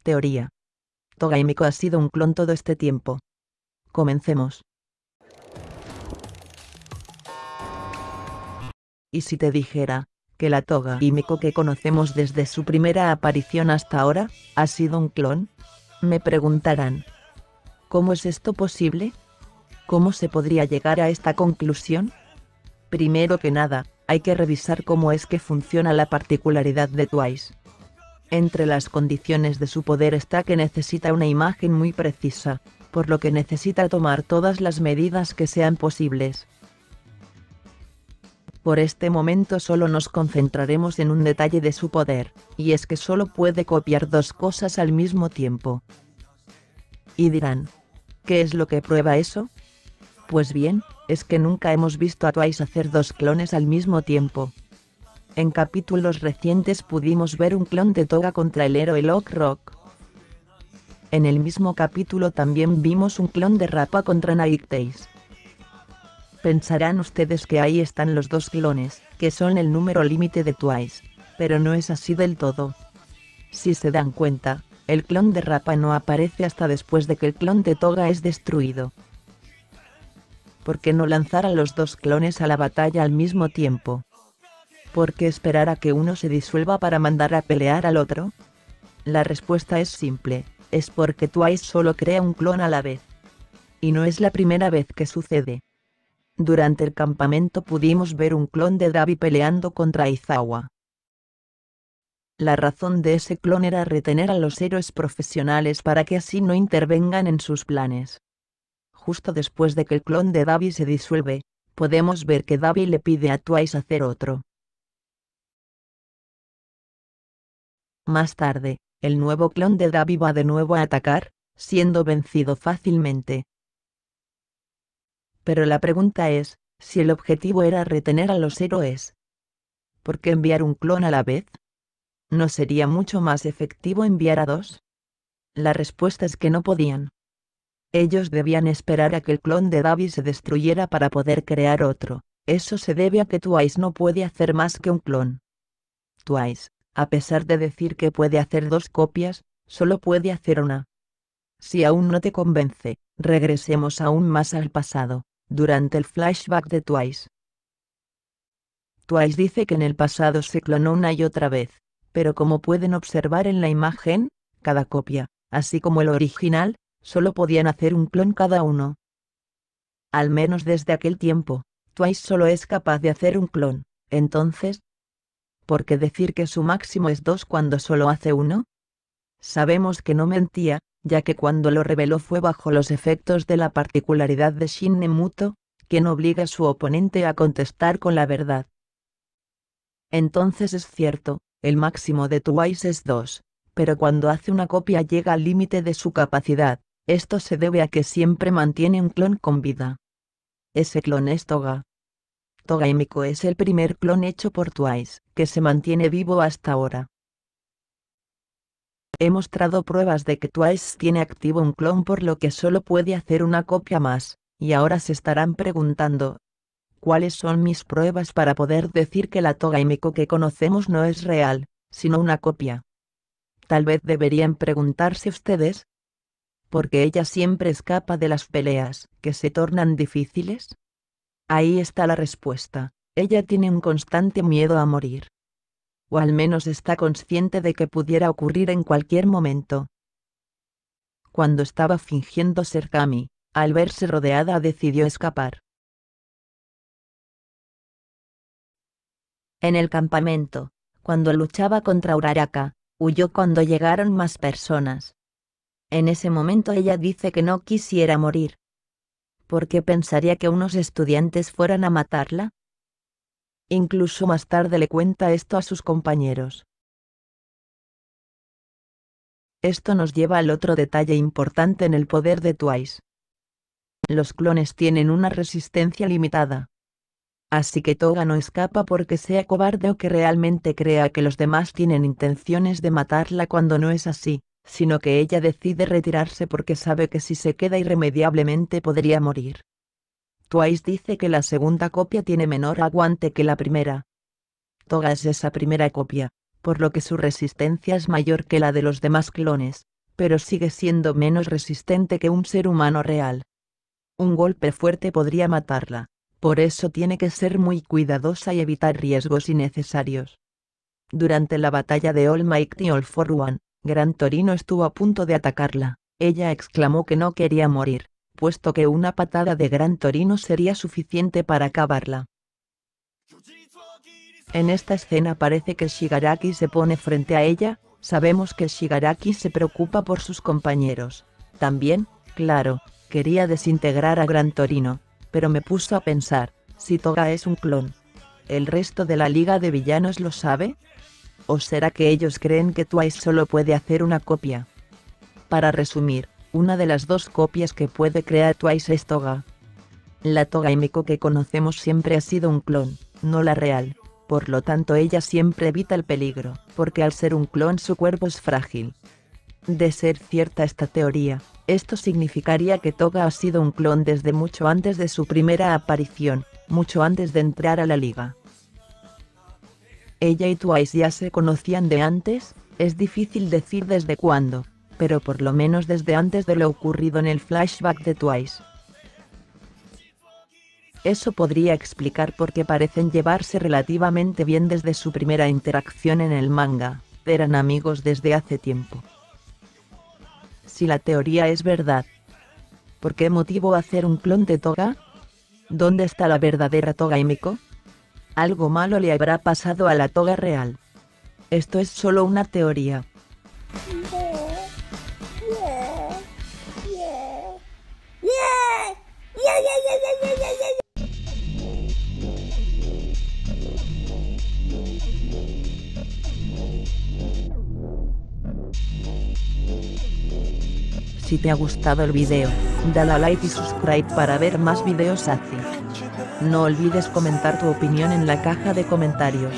Teoría. Toga y Miko ha sido un clon todo este tiempo. Comencemos. ¿Y si te dijera que la Toga y Miko que conocemos desde su primera aparición hasta ahora, ha sido un clon? Me preguntarán. ¿Cómo es esto posible? ¿Cómo se podría llegar a esta conclusión? Primero que nada, hay que revisar cómo es que funciona la particularidad de Twice. Entre las condiciones de su poder está que necesita una imagen muy precisa, por lo que necesita tomar todas las medidas que sean posibles. Por este momento solo nos concentraremos en un detalle de su poder, y es que solo puede copiar dos cosas al mismo tiempo. Y dirán, ¿qué es lo que prueba eso? Pues bien, es que nunca hemos visto a Twice hacer dos clones al mismo tiempo. En capítulos recientes pudimos ver un clon de Toga contra el héroe Lockrock. En el mismo capítulo también vimos un clon de Rappa contra Nightase. Pensarán ustedes que ahí están los dos clones, que son el número límite de Twice, pero no es así del todo. Si se dan cuenta, el clon de Rappa no aparece hasta después de que el clon de Toga es destruido. ¿Por qué no lanzar a los dos clones a la batalla al mismo tiempo? ¿Por qué esperar a que uno se disuelva para mandar a pelear al otro? La respuesta es simple, es porque Twice solo crea un clon a la vez. Y no es la primera vez que sucede. Durante el campamento pudimos ver un clon de Dabi peleando contra Aizawa. La razón de ese clon era retener a los héroes profesionales para que así no intervengan en sus planes. Justo después de que el clon de Dabi se disuelve, podemos ver que Dabi le pide a Twice hacer otro. Más tarde, el nuevo clon de Dabi va de nuevo a atacar, siendo vencido fácilmente. Pero la pregunta es, si el objetivo era retener a los héroes, ¿por qué enviar un clon a la vez? ¿No sería mucho más efectivo enviar a dos? La respuesta es que no podían. Ellos debían esperar a que el clon de Dabi se destruyera para poder crear otro. Eso se debe a que Twice no puede hacer más que un clon. Twice, a pesar de decir que puede hacer dos copias, solo puede hacer una. Si aún no te convence, regresemos aún más al pasado, durante el flashback de Twice. Twice dice que en el pasado se clonó una y otra vez, pero como pueden observar en la imagen, cada copia, así como el original, solo podían hacer un clon cada uno. Al menos desde aquel tiempo, Twice solo es capaz de hacer un clon. Entonces, ¿por qué decir que su máximo es 2 cuando solo hace uno? Sabemos que no mentía, ya que cuando lo reveló fue bajo los efectos de la particularidad de Shin Nemuto, quien obliga a su oponente a contestar con la verdad. Entonces es cierto, el máximo de Twice es 2, pero cuando hace una copia llega al límite de su capacidad. Esto se debe a que siempre mantiene un clon con vida. Ese clon es Toga. Toga y Miko es el primer clon hecho por Twice, que se mantiene vivo hasta ahora. He mostrado pruebas de que Twice tiene activo un clon por lo que solo puede hacer una copia más, y ahora se estarán preguntando, ¿cuáles son mis pruebas para poder decir que la Toga y Miko que conocemos no es real, sino una copia? Tal vez deberían preguntarse ustedes, ¿porque ella siempre escapa de las peleas que se tornan difíciles? Ahí está la respuesta, ella tiene un constante miedo a morir. O al menos está consciente de que pudiera ocurrir en cualquier momento. Cuando estaba fingiendo ser Kami, al verse rodeada decidió escapar. En el campamento, cuando luchaba contra Uraraka, huyó cuando llegaron más personas. En ese momento ella dice que no quisiera morir. ¿Por qué pensaría que unos estudiantes fueran a matarla? Incluso más tarde le cuenta esto a sus compañeros. Esto nos lleva al otro detalle importante en el poder de Twice. Los clones tienen una resistencia limitada. Así que Toga no escapa porque sea cobarde o que realmente crea que los demás tienen intenciones de matarla cuando no es así, sino que ella decide retirarse porque sabe que si se queda irremediablemente podría morir. Twice dice que la segunda copia tiene menor aguante que la primera. Toga es esa primera copia, por lo que su resistencia es mayor que la de los demás clones, pero sigue siendo menos resistente que un ser humano real. Un golpe fuerte podría matarla, por eso tiene que ser muy cuidadosa y evitar riesgos innecesarios. Durante la batalla de All Might All for One, Gran Torino estuvo a punto de atacarla. Ella exclamó que no quería morir, puesto que una patada de Gran Torino sería suficiente para acabarla. En esta escena parece que Shigaraki se pone frente a ella. Sabemos que Shigaraki se preocupa por sus compañeros. También, claro, quería desintegrar a Gran Torino, pero me puso a pensar, si Toga es un clon, ¿el resto de la liga de villanos lo sabe? ¿O será que ellos creen que Twice solo puede hacer una copia? Para resumir, una de las dos copias que puede crear Twice es Toga. La Toga Himeko que conocemos siempre ha sido un clon, no la real. Por lo tanto ella siempre evita el peligro, porque al ser un clon su cuerpo es frágil. De ser cierta esta teoría, esto significaría que Toga ha sido un clon desde mucho antes de su primera aparición, mucho antes de entrar a la liga. Ella y Twice ya se conocían de antes, es difícil decir desde cuándo, pero por lo menos desde antes de lo ocurrido en el flashback de Twice. Eso podría explicar por qué parecen llevarse relativamente bien desde su primera interacción en el manga, eran amigos desde hace tiempo. Si la teoría es verdad, ¿por qué motivo hacer un clon de Toga? ¿Dónde está la verdadera Toga Himeko? Algo malo le habrá pasado a la Toga real. Esto es solo una teoría. Si te ha gustado el video, dale a like y subscribe para ver más videos así. No olvides comentar tu opinión en la caja de comentarios.